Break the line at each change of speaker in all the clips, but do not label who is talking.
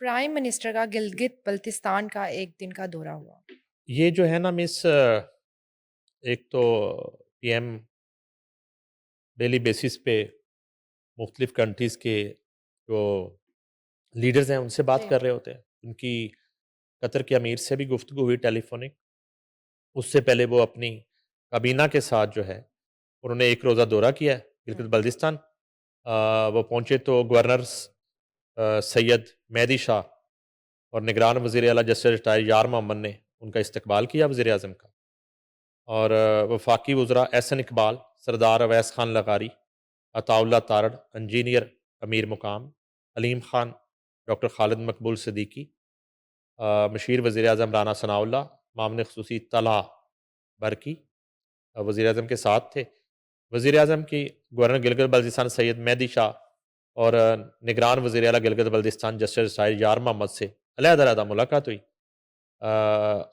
Prime minister का गिलगित बल्तिस्तान का 1 दिन का दौरा हुआ।
ये जो है ना मिस एक तो पीएम डेली बेसिस पे मुख्तलिफ कंट्रीज़ के जो लीडर्स हैं उनसे बात
जी।
कर रहे होते हैं। उनकी कतर के अमीर से भी गुफ्तगू हुई टेलीफ़ोनिक। उससे पहले वो अपनी काबीना के साथ जो है उन्होंने एक रोज़ा दौरा किया है
हुँ,
गिलगित बल्तिस्तान। वो पहुँचे तो गवर्नर सैयद मेहदी शाह और निगरान वज़ीर आला जस्टिस रिटायर्ड यार मोहम्मद ने उनका इस्तकबाल किया वज़ीर-ए-आज़म का। और वफ़ाकी वज़रा एहसन इकबाल, सरदार अवैस खान लगारी, अताउल्लाह तारड़, इंजीनियर अमीर मुकाम, हलीम खान, डॉक्टर खालिद मकबूल सिद्दीकी, मशीर वज़ीर-ए-आज़म राना सनाउल्लाह, मामले ख़ुसूसी तलहा बरकी वज़ीर-ए-आज़म के साथ थे। वज़ीर-ए-आज़म की गवर्नर गिलगित बल्तिस्तान सैयद मेहदी शाह और निगरान वज़ीर आला गिलगित बल्तिस्तान जस्टिस रिटायर्ड यार मोहम्मद से अलहदा-अलहदा मुलाकात हुई।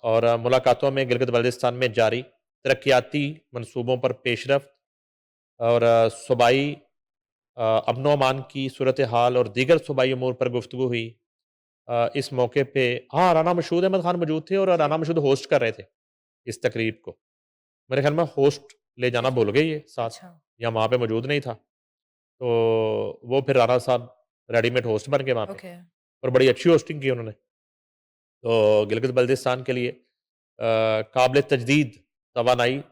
और मुलाकातों में गिलगित बल्तिस्तान में जारी तरक्याती मंसूबों पर पेशरफ्त और सूबाई अमन-ओ-अमान की सूरत हाल और दीगर सूबाई अमूर पर गुफ्तगू हुई। इस मौके पे हाँ, राना मशहूद अहमद खान मौजूद थे और
जी।
राना मशहूद होस्ट कर रहे थे इस तकरीब को। मेरे ख्याल में होस्ट ले
जी,
जाना
जी।
भूल गए ये साथ,
अच्छा।
या वहाँ पे मौजूद नहीं था। तो वो फिर राना साहब रेडीमेड होस्ट बन गए वहाँ पे
ओके।
और बड़ी अच्छी होस्टिंग की उन्होंने। तो गिलगित बल्तिस्तान के लिए काबिल तजदीद तवानाई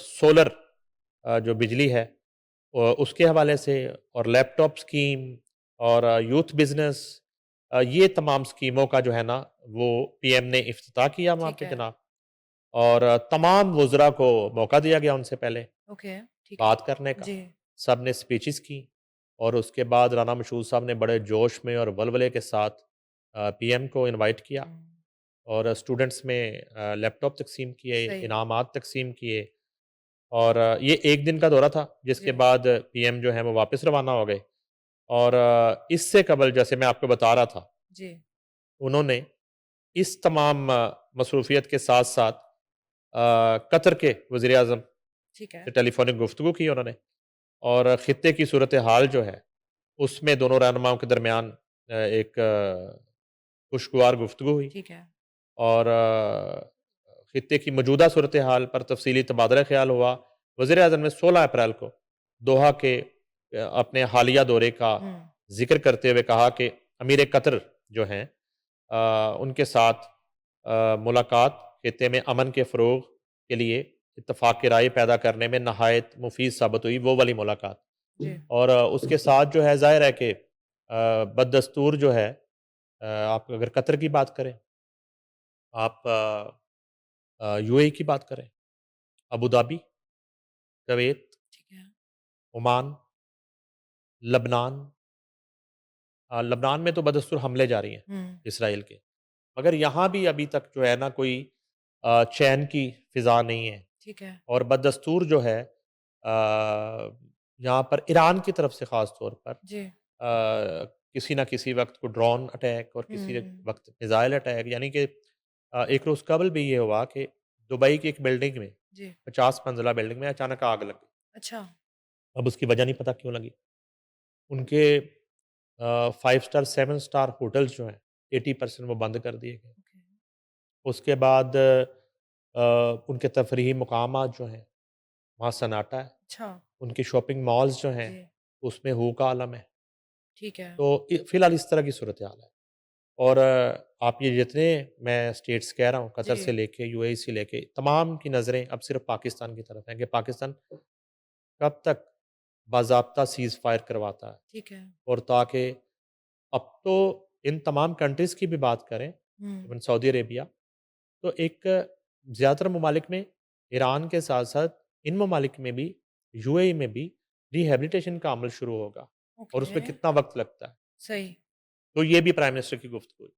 सोलर जो बिजली है उसके हवाले से और लैपटॉप स्कीम और यूथ बिज़नेस, ये तमाम स्कीमों का जो है ना वो पीएम ने इफ्तिताह किया वहाँ
ठीक
पे
है।
जनाब। और तमाम वज़रा को मौका दिया गया उनसे पहले
ओके, ठीक है।
बात करने का।
जी।
सब ने स्पीचेस की और उसके बाद राना मशहूद साहब ने बड़े जोश में और वलवले के साथ पीएम को इनवाइट किया
हुँ,
और स्टूडेंट्स में लैपटॉप तक़सीम किए,
सही।
इनामात तक़सीम किए। और ये 1 दिन का दौरा था, जिसके
जी,
बाद पीएम जो है वो वापस रवाना हो गए। और इससे कबल जैसे मैं आपको बता रहा था,
जी।
उन्होंने इस तमाम मसरूफ़ियत के साथ-साथ कतर के वज़ीर-ए-आज़म
ठीक है।
से टेलीफ़ोनिक गुफ्तगू की उन्होंने और ख़ित्ते की सूरत हाल जो है, उसमें दोनों रहनुमाओं के दरमियान एक खुशगवार गुफ्तगू हुई।
ठीक है।
और खित्ते की मौजूदा सूरत हाल पर तफसीली तबादला ख्याल हुआ। वज़ीर-ए-आज़म ने 16 अप्रैल को दोहा के अपने हालिया दौरे का
हुँ,
ज़िक्र करते हुए कहा कि अमीर कतर जो हैं उनके साथ मुलाकात खित्ते में अमन के फ़रोग़ के लिए इत्तफ़ाक़ राय पैदा करने में नहायत मुफ़ीद साबित हुई, वो वाली मुलाकात।
जी।
और उसके साथ जो है ज़ाहिर है कि बददस्तूर जो है, आप अगर कतर की बात करें, आप यूएई की बात करें, अबू धाबी, कुवैत,
ठीक है।
ओमान, लबनान, लबनान में तो बदस्तूर हमले जारी हैं
हुँ,
इसराइल के। मगर यहाँ भी अभी तक जो है ना कोई चैन की फ़िज़ा नहीं है
ठीक है।
और बदस्तूर जो है यहाँ पर ईरान की तरफ से ख़ास तौर पर
जी।
किसी न किसी वक़्त को ड्रोन अटैक और किसी
हुँ,
वक़्त मिज़ाइल अटैक, यानी कि एक रोज़ कबल भी ये हुआ कि दुबई की एक बिल्डिंग में,
जी।
50 मंज़िला बिल्डिंग में अचानक आग लग गई।
अच्छा।
अब उसकी वजह नहीं पता क्यों लगी। उनके 5 स्टार 7 स्टार होटल्स जो हैं 80% वो बंद कर दिए गए।
ओके।
उसके बाद उनके तफरीही मकामात जो हैं वहाँ सन्नाटा है।
अच्छा।
उनके शॉपिंग मॉल्स जो हैं
जी,
उसमें हू का आलम है।
ठीक है।
तो फ़िलहाल इस तरह की सूरत हाल है। और आप ये जितने मैं स्टेट्स कह रहा हूँ, कतर से
जी,
लेके यूएई से लेके तमाम की नज़रें अब सिर्फ़ पाकिस्तान की तरफ हैं कि पाकिस्तान कब तक बाज़ाब्ता सीज़ फायर करवाता है।
ठीक है।
और ताकि अब तो इन तमाम कंट्रीज़ की भी बात करें,
हुँ,
इवन सऊदी अरेबिया, तो एक ज़्यादातर ममालिक में ईरान के साथ-साथ इन ममालिक में भी, यूएई में भी रिहैबिलिटेशन का अमल शुरू होगा और
ओके।
उसमें कितना वक़्त लगता है।
सही।
तो ये भी प्राइम मिनिस्टर की गुफ्तगू हुई।